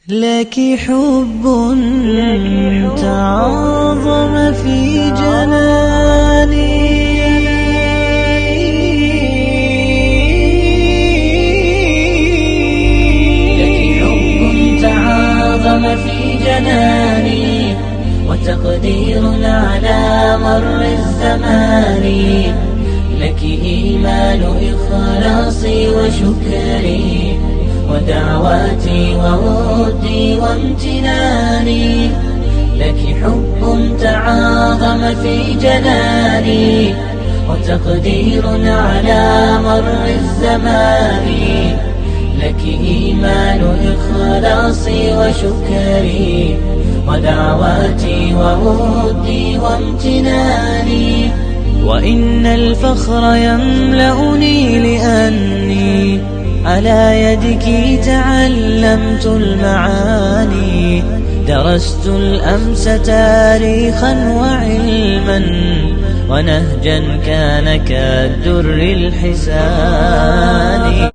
لك حب تعاظم في جناني، لك حب تعاظم في جناني، وتقدير على مر الزمان، لك إيمان إخلاصي وشكري، ودعواتي وودي وامتناني، لك حب تعاظم في جناني، وتقدير على مر الزمان، لك إيمان إخلاصي وشكري، ودعواتي وودي وامتناني. وإن الفخر يملأني لأني على يدك تعلمت المعاني، درست الأمس تاريخا وعلما، ونهجا كان كالدر الحسان.